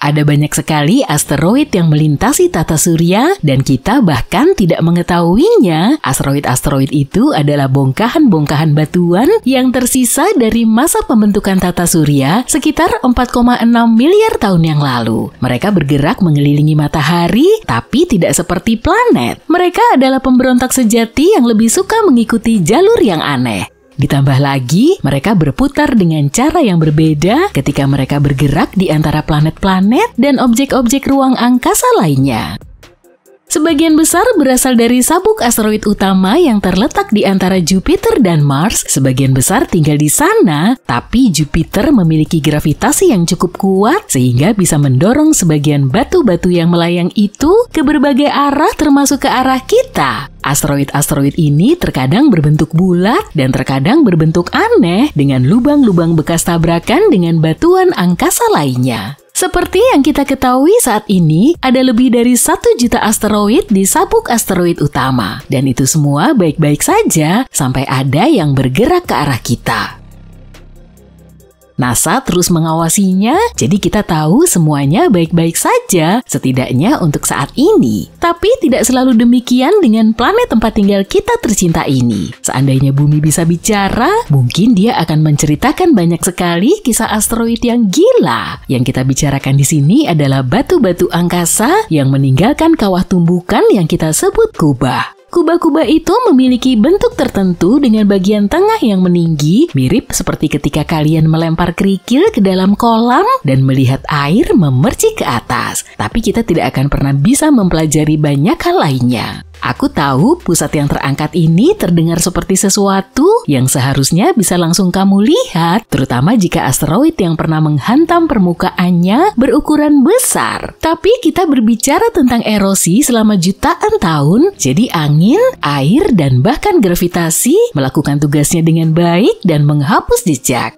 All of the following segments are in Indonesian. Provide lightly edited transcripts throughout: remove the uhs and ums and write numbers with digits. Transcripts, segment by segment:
Ada banyak sekali asteroid yang melintasi tata surya dan kita bahkan tidak mengetahuinya. Asteroid-asteroid itu adalah bongkahan-bongkahan batuan yang tersisa dari masa pembentukan tata surya sekitar 4,6 miliar tahun yang lalu. Mereka bergerak mengelilingi matahari, tapi tidak seperti planet. Mereka adalah pemberontak sejati yang lebih suka mengikuti jalur yang aneh. Ditambah lagi, mereka berputar dengan cara yang berbeda ketika mereka bergerak di antara planet-planet dan objek-objek ruang angkasa lainnya. Sebagian besar berasal dari sabuk asteroid utama yang terletak di antara Jupiter dan Mars. Sebagian besar tinggal di sana, tapi Jupiter memiliki gravitasi yang cukup kuat sehingga bisa mendorong sebagian batu-batu yang melayang itu ke berbagai arah termasuk ke arah kita. Asteroid-asteroid ini terkadang berbentuk bulat dan terkadang berbentuk aneh dengan lubang-lubang bekas tabrakan dengan batuan angkasa lainnya. Seperti yang kita ketahui saat ini, ada lebih dari 1 juta asteroid di sabuk asteroid utama. Dan itu semua baik-baik saja sampai ada yang bergerak ke arah kita. NASA terus mengawasinya, jadi kita tahu semuanya baik-baik saja, setidaknya untuk saat ini. Tapi tidak selalu demikian dengan planet tempat tinggal kita tercinta ini. Seandainya bumi bisa bicara, mungkin dia akan menceritakan banyak sekali kisah asteroid yang gila. Yang kita bicarakan di sini adalah batu-batu angkasa yang meninggalkan kawah tumbukan yang kita sebut kubah. Kubah-kubah itu memiliki bentuk tertentu dengan bagian tengah yang meninggi, mirip seperti ketika kalian melempar kerikil ke dalam kolam dan melihat air memercik ke atas. Tapi kita tidak akan pernah bisa mempelajari banyak hal lainnya. Aku tahu pusat yang terangkat ini terdengar seperti sesuatu yang seharusnya bisa langsung kamu lihat, terutama jika asteroid yang pernah menghantam permukaannya berukuran besar. Tapi kita berbicara tentang erosi selama jutaan tahun, jadi angin, air, dan bahkan gravitasi melakukan tugasnya dengan baik dan menghapus jejak.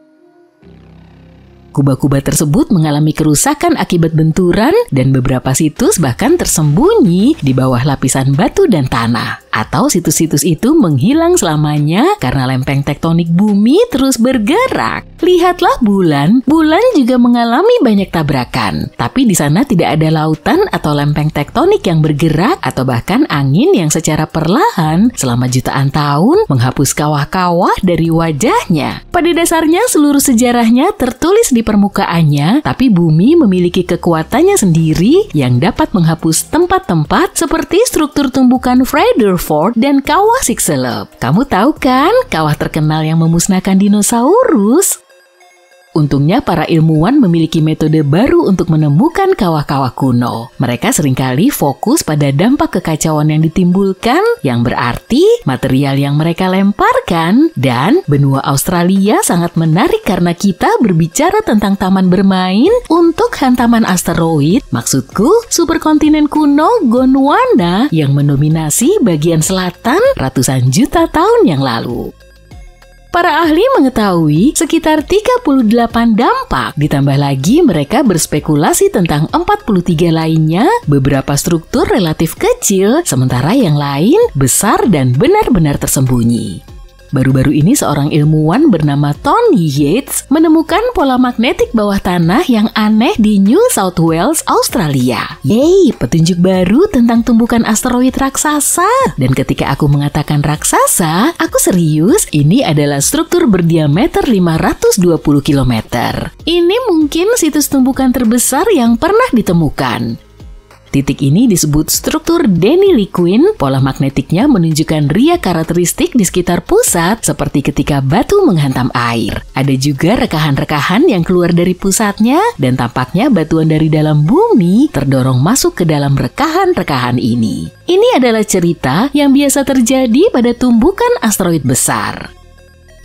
Kubah-kubah tersebut mengalami kerusakan akibat benturan dan beberapa situs bahkan tersembunyi di bawah lapisan batu dan tanah. Atau situs-situs itu menghilang selamanya karena lempeng tektonik bumi terus bergerak. Lihatlah bulan juga mengalami banyak tabrakan. Tapi di sana tidak ada lautan atau lempeng tektonik yang bergerak atau bahkan angin yang secara perlahan selama jutaan tahun menghapus kawah-kawah dari wajahnya. Pada dasarnya seluruh sejarahnya tertulis di permukaannya, tapi bumi memiliki kekuatannya sendiri yang dapat menghapus tempat-tempat seperti struktur tumbukan Frederick dan kawah Chicxulub. Kamu tahu kan kawah terkenal yang memusnahkan dinosaurus? Untungnya para ilmuwan memiliki metode baru untuk menemukan kawah-kawah kuno. Mereka seringkali fokus pada dampak kekacauan yang ditimbulkan, yang berarti material yang mereka lemparkan, dan benua Australia sangat menarik karena kita berbicara tentang taman bermain untuk hantaman asteroid, maksudku superkontinen kuno Gondwana yang mendominasi bagian selatan ratusan juta tahun yang lalu. Para ahli mengetahui sekitar 38 dampak, ditambah lagi mereka berspekulasi tentang 43 lainnya, beberapa struktur relatif kecil, sementara yang lain besar dan benar-benar tersembunyi. Baru-baru ini seorang ilmuwan bernama Tony Yates menemukan pola magnetik bawah tanah yang aneh di New South Wales, Australia. Yeay, petunjuk baru tentang tumbukan asteroid raksasa. Dan ketika aku mengatakan raksasa, aku serius, ini adalah struktur berdiameter 520 km. Ini mungkin situs tumbukan terbesar yang pernah ditemukan. Titik ini disebut struktur Deniliquin. Pola magnetiknya menunjukkan ria karakteristik di sekitar pusat seperti ketika batu menghantam air. Ada juga rekahan-rekahan yang keluar dari pusatnya dan tampaknya batuan dari dalam bumi terdorong masuk ke dalam rekahan-rekahan ini. Ini adalah cerita yang biasa terjadi pada tumbukan asteroid besar.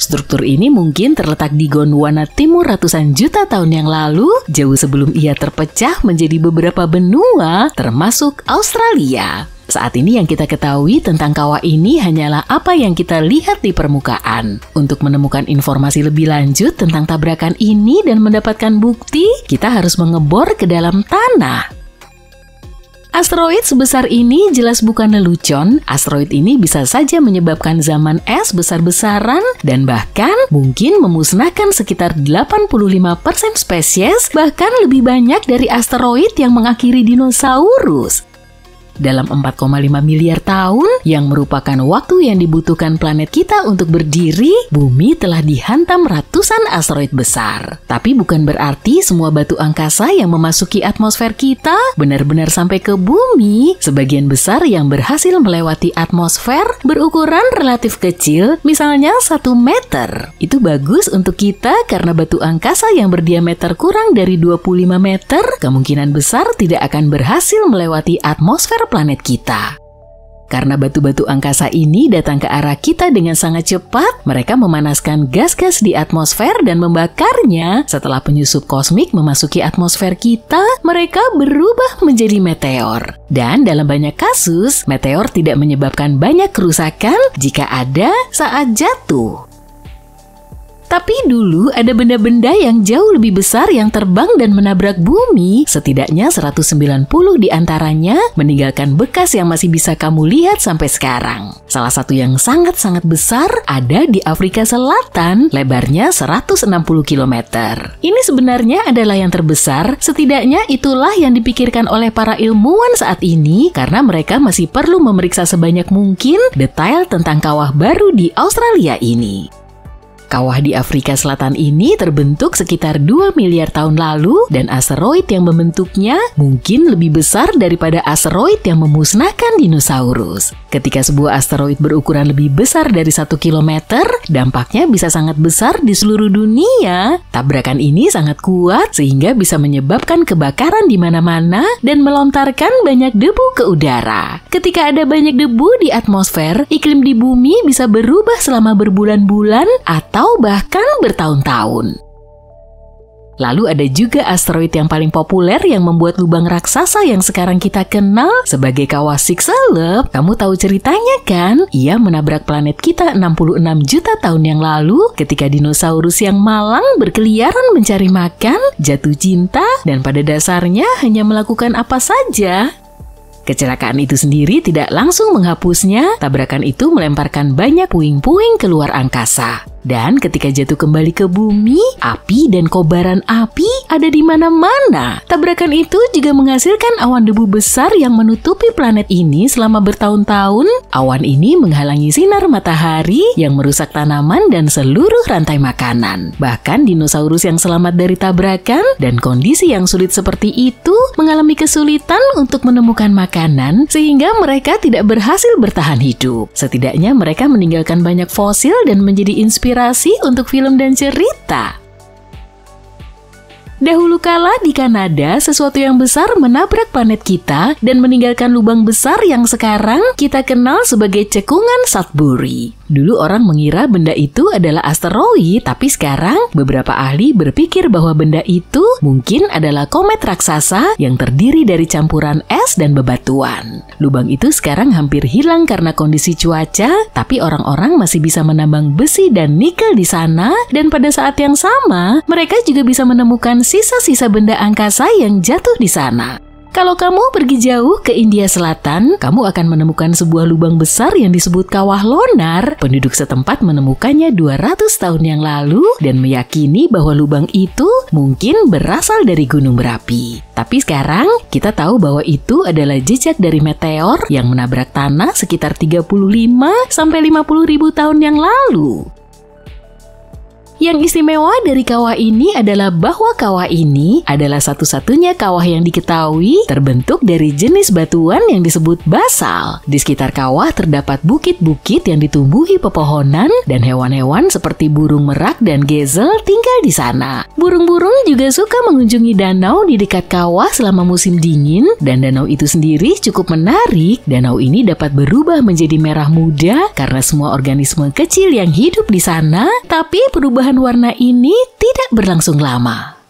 Struktur ini mungkin terletak di Gondwana Timur ratusan juta tahun yang lalu, jauh sebelum ia terpecah menjadi beberapa benua, termasuk Australia. Saat ini yang kita ketahui tentang kawah ini hanyalah apa yang kita lihat di permukaan. Untuk menemukan informasi lebih lanjut tentang tabrakan ini dan mendapatkan bukti, kita harus mengebor ke dalam tanah. Asteroid sebesar ini jelas bukan lelucon. Asteroid ini bisa saja menyebabkan zaman es besar-besaran dan bahkan mungkin memusnahkan sekitar 85% spesies, bahkan lebih banyak dari asteroid yang mengakhiri dinosaurus. Dalam 4,5 miliar tahun yang merupakan waktu yang dibutuhkan planet kita untuk berdiri, bumi telah dihantam ratusan asteroid besar. Tapi bukan berarti semua batu angkasa yang memasuki atmosfer kita benar-benar sampai ke bumi. Sebagian besar yang berhasil melewati atmosfer berukuran relatif kecil, misalnya 1 meter. Itu bagus untuk kita karena batu angkasa yang berdiameter kurang dari 25 meter kemungkinan besar tidak akan berhasil melewati atmosfer planet kita. Karena batu-batu angkasa ini datang ke arah kita dengan sangat cepat, mereka memanaskan gas-gas di atmosfer dan membakarnya. Setelah penyusup kosmik memasuki atmosfer kita, mereka berubah menjadi meteor. Dan dalam banyak kasus, meteor tidak menyebabkan banyak kerusakan jika ada saat jatuh. Tapi dulu ada benda-benda yang jauh lebih besar yang terbang dan menabrak bumi. Setidaknya 190 diantaranya meninggalkan bekas yang masih bisa kamu lihat sampai sekarang. Salah satu yang sangat-sangat besar ada di Afrika Selatan, lebarnya 160 km. Ini sebenarnya adalah yang terbesar, setidaknya itulah yang dipikirkan oleh para ilmuwan saat ini karena mereka masih perlu memeriksa sebanyak mungkin detail tentang kawah baru di Australia ini. Kawah di Afrika Selatan ini terbentuk sekitar 2 miliar tahun lalu dan asteroid yang membentuknya mungkin lebih besar daripada asteroid yang memusnahkan dinosaurus. Ketika sebuah asteroid berukuran lebih besar dari 1 kilometer, dampaknya bisa sangat besar di seluruh dunia. Tabrakan ini sangat kuat sehingga bisa menyebabkan kebakaran di mana-mana dan melontarkan banyak debu ke udara. Ketika ada banyak debu di atmosfer, iklim di bumi bisa berubah selama berbulan-bulan atau bahkan bertahun-tahun. Lalu ada juga asteroid yang paling populer yang membuat lubang raksasa yang sekarang kita kenal sebagai kawah Chicxulub. Kamu tahu ceritanya kan? Ia menabrak planet kita 66 juta tahun yang lalu ketika dinosaurus yang malang berkeliaran mencari makan, jatuh cinta, dan pada dasarnya hanya melakukan apa saja. Kecelakaan itu sendiri tidak langsung menghapusnya. Tabrakan itu melemparkan banyak puing-puing keluar angkasa. Dan ketika jatuh kembali ke bumi, api dan kobaran api ada di mana-mana. Tabrakan itu juga menghasilkan awan debu besar yang menutupi planet ini selama bertahun-tahun. Awan ini menghalangi sinar matahari yang merusak tanaman dan seluruh rantai makanan. Bahkan dinosaurus yang selamat dari tabrakan dan kondisi yang sulit seperti itu mengalami kesulitan untuk menemukan makanan sehingga mereka tidak berhasil bertahan hidup. Setidaknya mereka meninggalkan banyak fosil dan menjadi inspirasi untuk film dan cerita. Dahulu kala di Kanada, sesuatu yang besar menabrak planet kita dan meninggalkan lubang besar yang sekarang kita kenal sebagai cekungan Sudbury. Dulu orang mengira benda itu adalah asteroid, tapi sekarang beberapa ahli berpikir bahwa benda itu mungkin adalah komet raksasa yang terdiri dari campuran es dan bebatuan. Lubang itu sekarang hampir hilang karena kondisi cuaca, tapi orang-orang masih bisa menambang besi dan nikel di sana, dan pada saat yang sama, mereka juga bisa menemukan sisa-sisa benda angkasa yang jatuh di sana. Kalau kamu pergi jauh ke India Selatan, kamu akan menemukan sebuah lubang besar yang disebut Kawah Lonar. Penduduk setempat menemukannya 200 tahun yang lalu dan meyakini bahwa lubang itu mungkin berasal dari gunung berapi. Tapi sekarang kita tahu bahwa itu adalah jejak dari meteor yang menabrak tanah sekitar 35 sampai 50 ribu tahun yang lalu. Yang istimewa dari kawah ini adalah bahwa kawah ini adalah satu-satunya kawah yang diketahui terbentuk dari jenis batuan yang disebut basal. Di sekitar kawah terdapat bukit-bukit yang ditumbuhi pepohonan dan hewan-hewan seperti burung merak dan gezel tinggal di sana. Burung-burung juga suka mengunjungi danau di dekat kawah selama musim dingin dan danau itu sendiri cukup menarik. Danau ini dapat berubah menjadi merah muda karena semua organisme kecil yang hidup di sana, tapi perubahan warna ini tidak berlangsung lama.